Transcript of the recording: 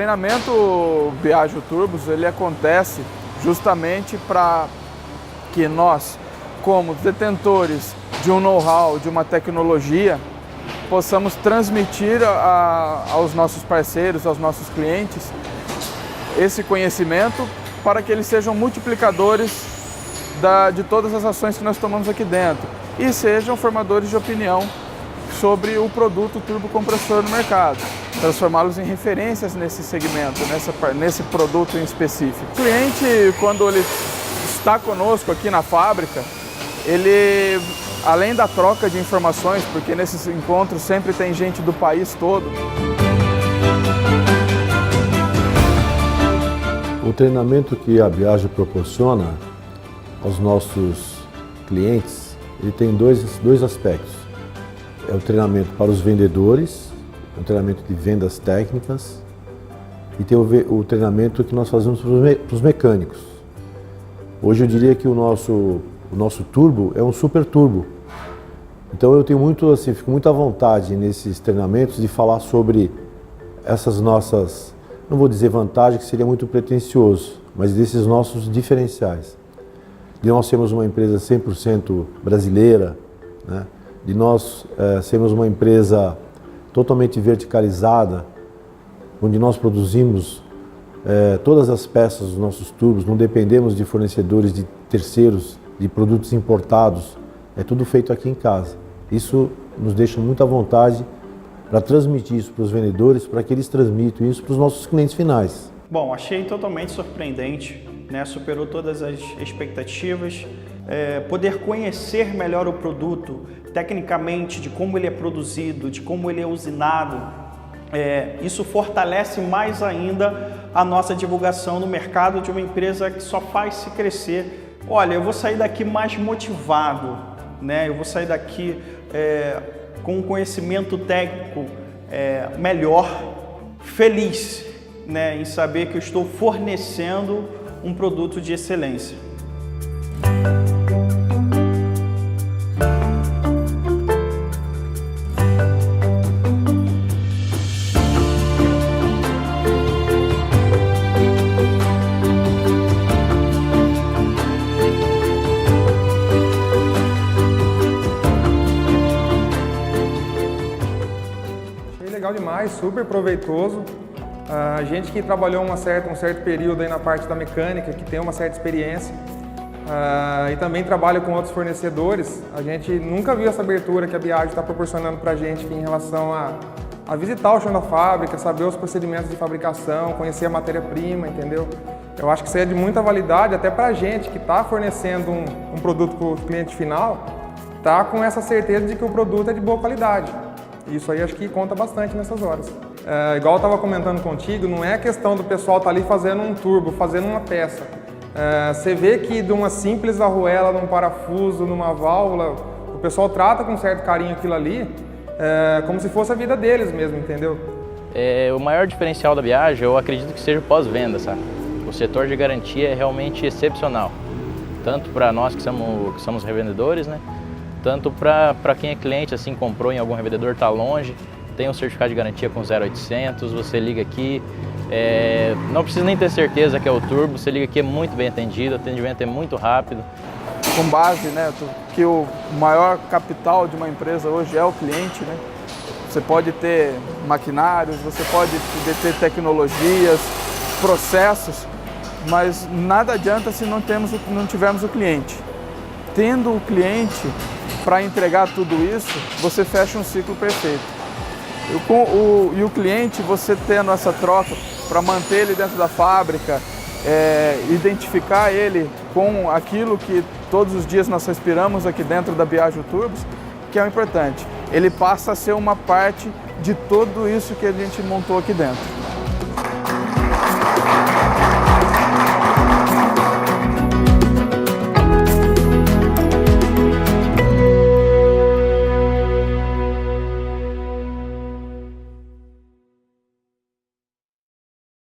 treinamento Biagio Turbos, ele acontece justamente para que nós, como detentores de um know-how, de uma tecnologia, possamos transmitir aos nossos parceiros, aos nossos clientes, esse conhecimento para que eles sejam multiplicadores de todas as ações que nós tomamos aqui dentro e sejam formadores de opinião sobre o produto turbocompressor no mercado, transformá-los em referências nesse segmento, nesse produto em específico. O cliente, quando ele está conosco aqui na fábrica, ele, além da troca de informações, porque nesses encontros sempre tem gente do país todo. O treinamento que a Biagio proporciona aos nossos clientes, ele tem dois aspectos. É o treinamento para os vendedores, é um treinamento de vendas técnicas, e tem o treinamento que nós fazemos para os mecânicos. Hoje eu diria que o nosso turbo é um super turbo. Então eu tenho fico muito à vontade nesses treinamentos de falar sobre essas nossas, não vou dizer vantagem, que seria muito pretensioso, mas desses nossos diferenciais. De nós sermos uma empresa 100% brasileira, né? De nós sermos uma empresa totalmente verticalizada, onde nós produzimos todas as peças dos nossos turbos, não dependemos de fornecedores de terceiros, de produtos importados, é tudo feito aqui em casa. Isso nos deixa muito à vontade para transmitir isso para os vendedores, para que eles transmitam isso para os nossos clientes finais. Bom, achei totalmente surpreendente, né? Superou todas as expectativas. Poder conhecer melhor o produto, tecnicamente, de como ele é produzido, de como ele é usinado, isso fortalece mais ainda a nossa divulgação no mercado de uma empresa que só faz se crescer. Olha, eu vou sair daqui mais motivado, né? Eu vou sair daqui com um conhecimento técnico melhor, feliz, né? Em saber que eu estou fornecendo um produto de excelência. Legal demais, super proveitoso. A gente que trabalhou um certo período aí na parte da mecânica, que tem uma certa experiência, e também trabalha com outros fornecedores, a gente nunca viu essa abertura que a Biagio está proporcionando para a gente em relação a visitar o chão da fábrica, saber os procedimentos de fabricação, conhecer a matéria-prima, entendeu? Eu acho que isso é de muita validade, até para a gente que está fornecendo um produto para o cliente final, tá com essa certeza de que o produto é de boa qualidade. Isso aí acho que conta bastante nessas horas. Igual eu estava comentando contigo, não é a questão do pessoal estar ali fazendo um turbo, fazendo uma peça. Você vê que de uma simples arruela, num parafuso, numa válvula, o pessoal trata com certo carinho aquilo ali, como se fosse a vida deles mesmo, entendeu? O maior diferencial da Biagio, eu acredito que seja o pós-venda, sabe? O setor de garantia é realmente excepcional, tanto para nós que somos revendedores, né? Tanto para quem é cliente, assim, comprou em algum revendedor, está longe, tem um certificado de garantia com 0800, você liga aqui, não precisa nem ter certeza que é o turbo, você liga aqui, é muito bem atendido, o atendimento é muito rápido. Com base, né, que o maior capital de uma empresa hoje é o cliente, né? Você pode ter maquinários, você pode ter tecnologias, processos, mas nada adianta se não tivermos o cliente. Tendo o cliente para entregar tudo isso, você fecha um ciclo perfeito. E o cliente, você tendo essa troca para manter ele dentro da fábrica, identificar ele com aquilo que todos os dias nós respiramos aqui dentro da Biagio Turbos, que é o importante. Ele passa a ser uma parte de tudo isso que a gente montou aqui dentro.